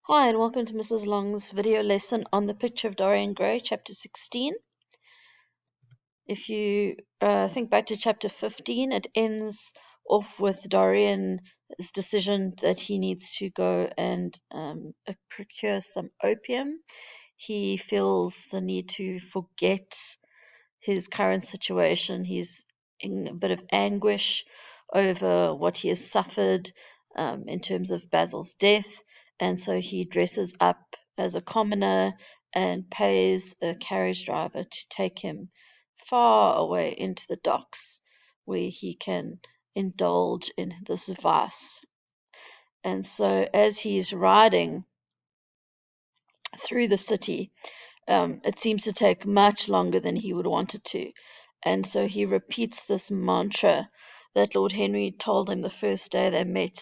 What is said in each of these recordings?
Hi, and welcome to Mrs. Long's video lesson on the Picture of Dorian Gray, chapter 16. If you think back to chapter 15, it ends off with Dorian's decision that he needs to go and procure some opium. He feels the need to forget his current situation. He's in a bit of anguish over what he has suffered in terms of Basil's death, and so he dresses up as a commoner and pays a carriage driver to take him far away into the docks where he can indulge in this vice. And so as he's riding through the city, it seems to take much longer than he would want it to. And so he repeats this mantra that Lord Henry told him the first day they met,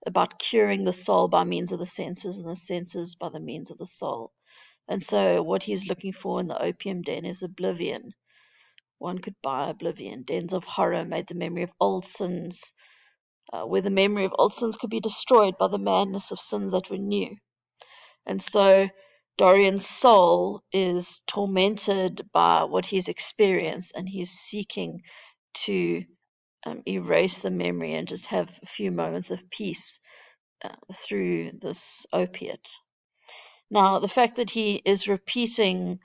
about curing the soul by means of the senses and the senses by the means of the soul. And so what he's looking for in the opium den is oblivion. One could buy oblivion. Dens of horror made the memory of old sins, where the memory of old sins could be destroyed by the madness of sins that were new. And so Dorian's soul is tormented by what he's experienced, and he's seeking to erase the memory and just have a few moments of peace through this opiate. Now, the fact that he is repeating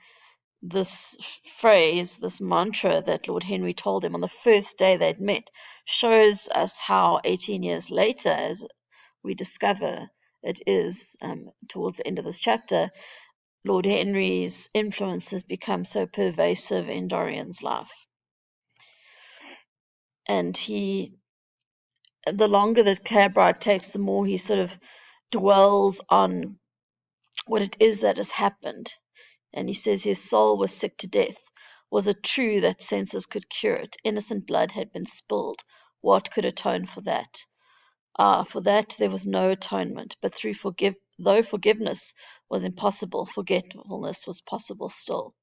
this phrase, this mantra that Lord Henry told him on the first day they'd met, shows us how 18 years later, as we discover it is towards the end of this chapter, Lord Henry's influence has become so pervasive in Dorian's life. And the longer the cab ride takes, the more he sort of dwells on what it is that has happened. And he says his soul was sick to death. Was it true that senses could cure it? Innocent blood had been spilled. What could atone for that? For that there was no atonement, but though forgiveness was impossible, forgetfulness was possible still.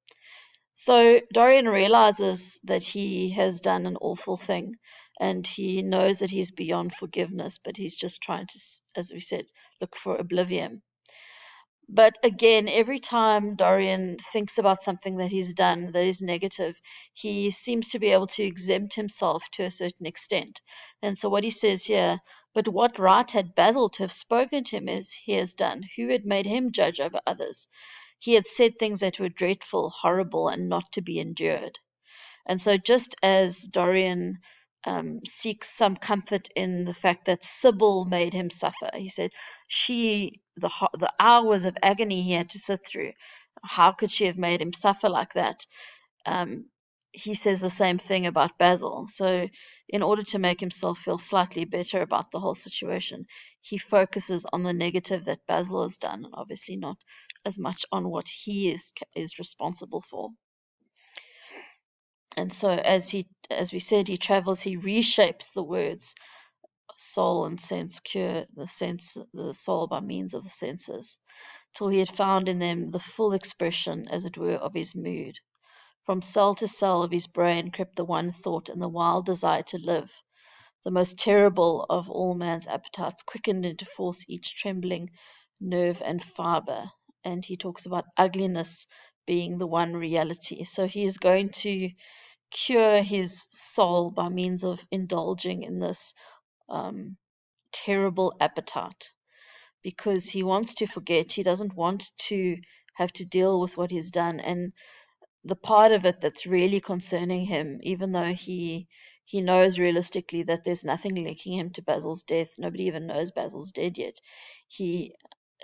So Dorian realizes that he has done an awful thing, and he knows that he's beyond forgiveness, but he's just trying to, as we said, look for oblivion. But again, every time Dorian thinks about something that he's done that is negative, he seems to be able to exempt himself to a certain extent. And so what he says here, but what right had Basil to have spoken to him as he has done? Who had made him judge over others? He had said things that were dreadful, horrible, and not to be endured. And so just as Dorian seeks some comfort in the fact that Sybil made him suffer, he said, the hours of agony he had to sit through, how could she have made him suffer like that? He says the same thing about Basil. So in order to make himself feel slightly better about the whole situation, he focuses on the negative that Basil has done, and obviously not as much on what he is responsible for. And so as we said, he travels, he reshapes the words soul and sense, cure the soul by means of the senses, till he had found in them the full expression, as it were, of his mood. From cell to cell of his brain crept the one thought and the wild desire to live. The most terrible of all man's appetites quickened into force each trembling nerve and fibre. And he talks about ugliness being the one reality. So he is going to cure his soul by means of indulging in this terrible appetite, because he wants to forget. He doesn't want to have to deal with what he's done. And the part of it that's really concerning him, even though he knows realistically that there's nothing linking him to Basil's death, nobody even knows Basil's dead yet,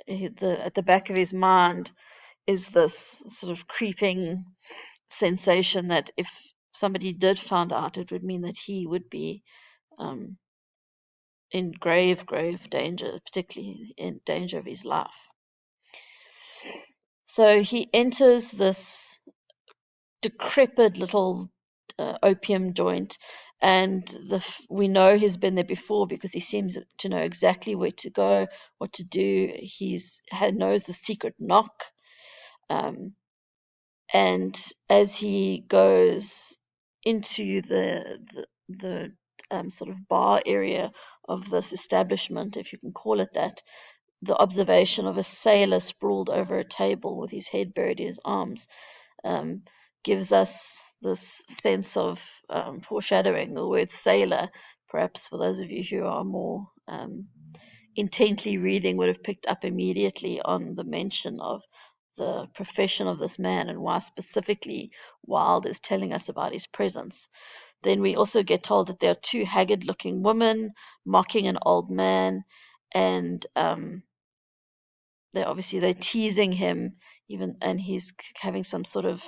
at the back of his mind is this sort of creeping sensation that if somebody did find out, it would mean that he would be in grave danger, particularly in danger of his life. So he enters this decrepit little opium joint, and we know he's been there before because he seems to know exactly where to go, what to do. Knows the secret knock. And as he goes into the sort of bar area of this establishment, if you can call it that, the observation of a sailor sprawled over a table with his head buried in his arms um, gives us this sense of foreshadowing. The word sailor, perhaps for those of you who are more intently reading, would have picked up immediately on the mention of the profession of this man and why specifically Wilde is telling us about his presence. Then we also get told that there are two haggard-looking women mocking an old man, and they're teasing him, even, and he's having some sort of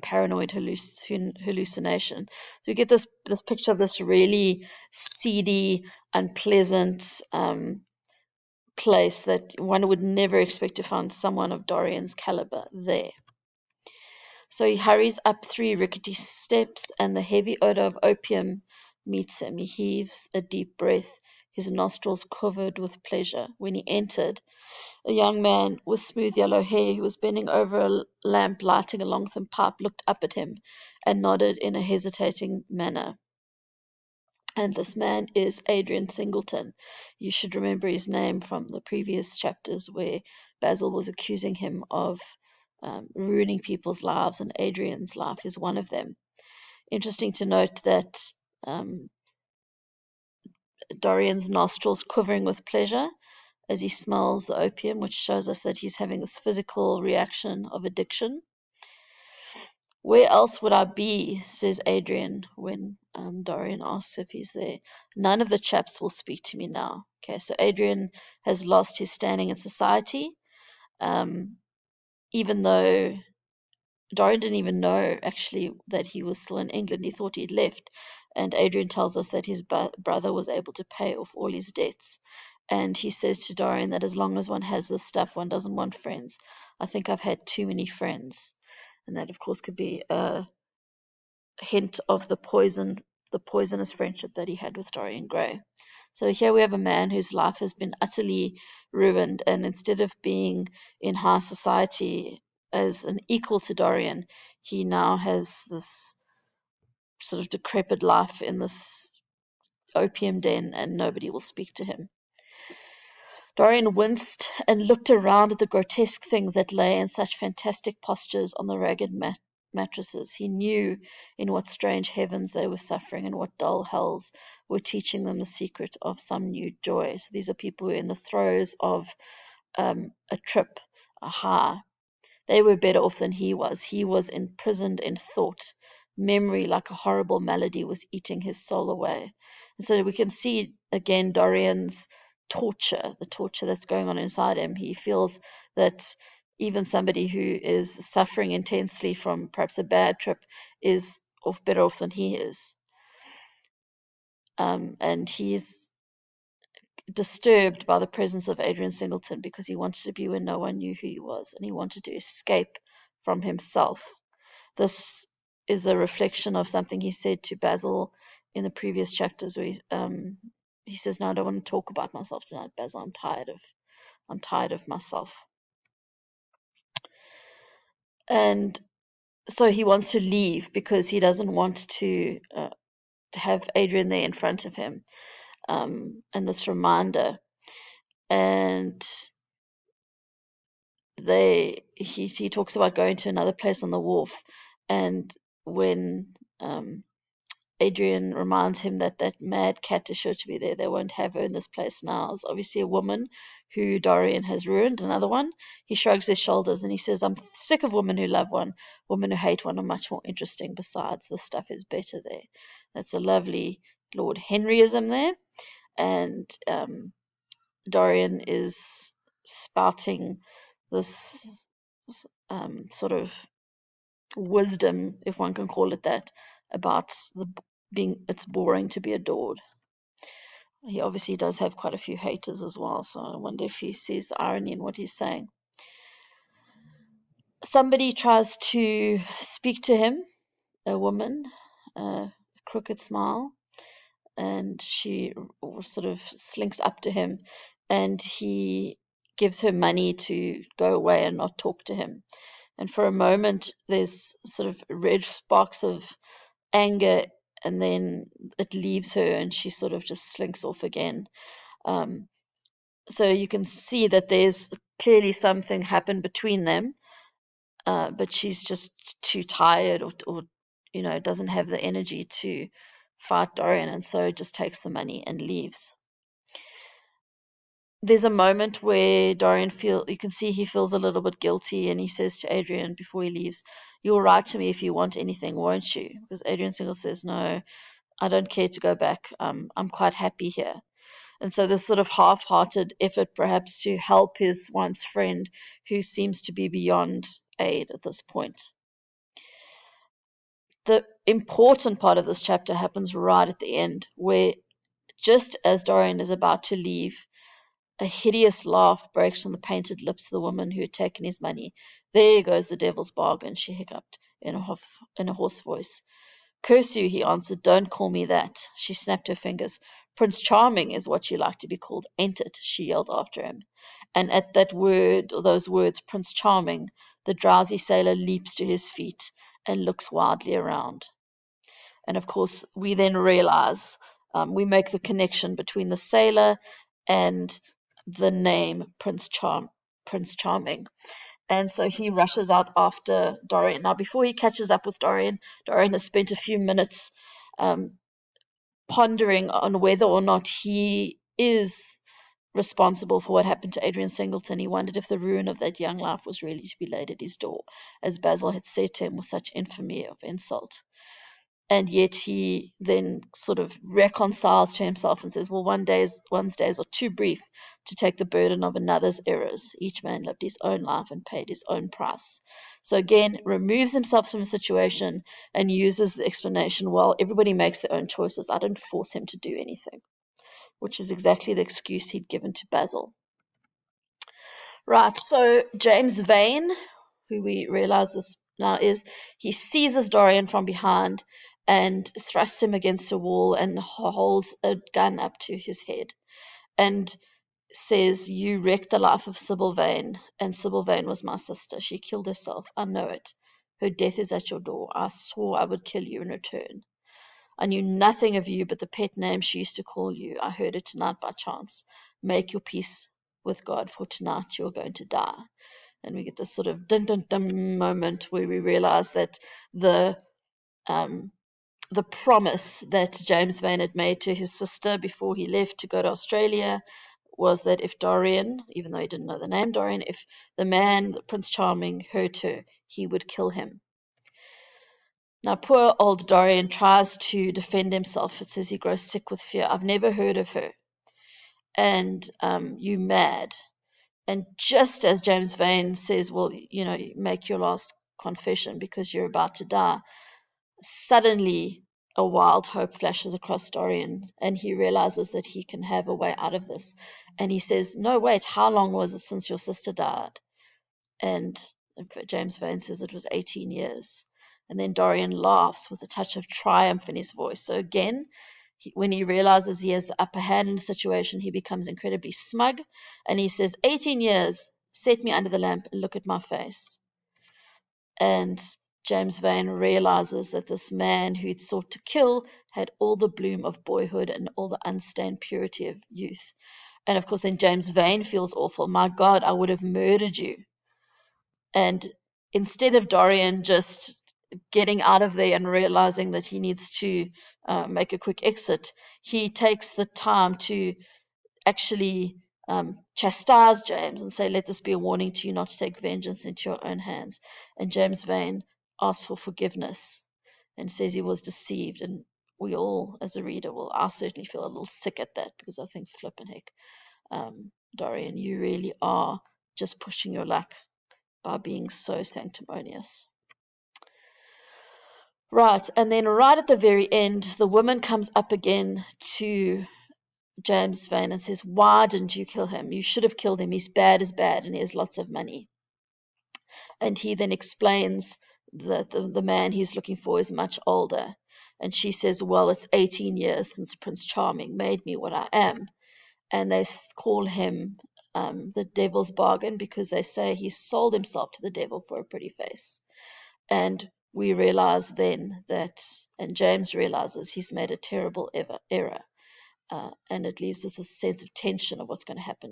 paranoid hallucination. So we get this picture of this really seedy, unpleasant place that one would never expect to find someone of Dorian's caliber there. So he hurries up 3 rickety steps, and the heavy odor of opium meets him. He heaves a deep breath, his nostrils quivered with pleasure. When he entered, a young man with smooth yellow hair who was bending over a lamp lighting a long thin pipe looked up at him and nodded in a hesitating manner. And this man is Adrian Singleton. You should remember his name from the previous chapters where Basil was accusing him of ruining people's lives, and Adrian's life is one of them. Interesting to note that Dorian's nostrils quivering with pleasure as he smells the opium, which shows us that he's having this physical reaction of addiction. Where else would I be, says Adrian, when Dorian asks if he's there. None of the chaps will speak to me now. Okay, so Adrian has lost his standing in society, even though Dorian didn't even know actually that he was still in England. He thought he'd left. And Adrian tells us that his brother was able to pay off all his debts. And he says to Dorian that as long as one has this stuff, one doesn't want friends. I think I've had too many friends. And that, of course, could be a hint of the poisonous friendship that he had with Dorian Gray. So here we have a man whose life has been utterly ruined, and instead of being in high society as an equal to Dorian, he now has this sort of decrepit life in this opium den, and nobody will speak to him. Dorian winced and looked around at the grotesque things that lay in such fantastic postures on the ragged mattresses. He knew in what strange heavens they were suffering and what dull hells were teaching them the secret of some new joy. So these are people who are in the throes of a trip, a high. They were better off than he was. He was imprisoned in thought. Memory, like a horrible malady, was eating his soul away. And so we can see again Dorian's torture, the torture that's going on inside him. He feels that even somebody who is suffering intensely from perhaps a bad trip is better off than he is. And he's disturbed by the presence of Adrian Singleton because he wanted to be where no one knew who he was, and he wanted to escape from himself. This is a reflection of something he said to Basil in the previous chapters, where he says, "No, I don't want to talk about myself tonight, Basil. I'm tired of myself." And so he wants to leave because he doesn't want to have Adrian there in front of him, and this reminder. And he talks about going to another place on the wharf, and when Adrian reminds him that that mad cat is sure to be there, they won't have her in this place now. It's obviously a woman who Dorian has ruined, another one. He shrugs his shoulders and he says, "I'm sick of women who love one. Women who hate one are much more interesting. Besides, this stuff is better there." That's a lovely Lord Henryism there. And Dorian is spouting this sort of wisdom, if one can call it that, about it's boring to be adored. He obviously does have quite a few haters as well, so I wonder if he sees the irony in what he's saying. Somebody tries to speak to him, a woman, a crooked smile, and she sort of slinks up to him, and he gives her money to go away and not talk to him. And for a moment, there's sort of red sparks of anger, and then it leaves her and she sort of just slinks off again. So you can see that there's clearly something happened between them, but she's just too tired, or doesn't have the energy to fight Dorian, and so just takes the money and leaves. There's a moment where Dorian you can see he feels a little bit guilty, and he says to Adrian before he leaves, "You'll write to me if you want anything, won't you?" Because Adrian Single says, "No, I don't care to go back. I'm quite happy here." And so this sort of half-hearted effort perhaps to help his once friend who seems to be beyond aid at this point. The important part of this chapter happens right at the end, where just as Dorian is about to leave, a hideous laugh breaks from the painted lips of the woman who had taken his money. "There goes the devil's bargain," she hiccuped in a hoarse voice. "Curse you," he answered. "Don't call me that." She snapped her fingers. "Prince Charming is what you like to be called, ain't it?" she yelled after him. And at that word, or those words, "Prince Charming," the drowsy sailor leaps to his feet and looks wildly around. And of course, we then realize, we make the connection between the sailor and the name Prince Charming. And so he rushes out after Dorian. Now, before he catches up with Dorian, Dorian has spent a few minutes pondering on whether or not he is responsible for what happened to Adrian Singleton. He wondered if the ruin of that young life was really to be laid at his door, as Basil had said to him with such infamy of insult. And yet he then sort of reconciles to himself and says, well, one's days are too brief to take the burden of another's errors. Each man lived his own life and paid his own price. So again, removes himself from the situation and uses the explanation, well, everybody makes their own choices. I didn't force him to do anything, which is exactly the excuse he'd given to Basil. Right, so James Vane, who we realize this now is, he seizes Dorian from behind and thrusts him against a wall and holds a gun up to his head and says, "You wrecked the life of Sybil Vane, and Sybil Vane was my sister. She killed herself. I know it. Her death is at your door. I swore I would kill you in return. I knew nothing of you but the pet name she used to call you. I heard it tonight by chance. Make your peace with God, for tonight you are going to die." And we get this sort of dun dun dun moment where we realize that the promise that James Vane had made to his sister before he left to go to Australia was that if Dorian, even though he didn't know the name Dorian, if the man, Prince Charming, hurt her, he would kill him. Now, poor old Dorian tries to defend himself. It says he grows sick with fear. "I've never heard of her. And you mad." And just as James Vane says, well, make your last confession because you're about to die, suddenly a wild hope flashes across Dorian, and he realizes that he can have a way out of this. And he says, "No, wait, how long was it since your sister died?" And James Vane says it was 18 years. And then Dorian laughs with a touch of triumph in his voice. So again, when he realizes he has the upper hand in the situation, he becomes incredibly smug, and he says, 18 years, set me under the lamp and look at my face. And James Vane realizes that this man who'd sought to kill had all the bloom of boyhood and all the unstained purity of youth. And of course, then James Vane feels awful. "My God, I would have murdered you." And instead of Dorian just getting out of there and realizing that he needs to make a quick exit, he takes the time to actually chastise James and say, "Let this be a warning to you not to take vengeance into your own hands." And James Vane asks for forgiveness and says he was deceived. And we all, as a reader, I certainly feel a little sick at that, because I think, flippin' heck, Dorian, you really are just pushing your luck by being so sanctimonious. Right, and then right at the very end, the woman comes up again to James Vane and says, "Why didn't you kill him? You should have killed him. He's bad as bad, and he has lots of money." And he then explains that the man he's looking for is much older. And she says, "Well, it's 18 years since Prince Charming made me what I am." And they call him the devil's bargain, because they say he sold himself to the devil for a pretty face. And we realize then that, and James realizes he's made a terrible error. And it leaves us a sense of tension of what's going to happen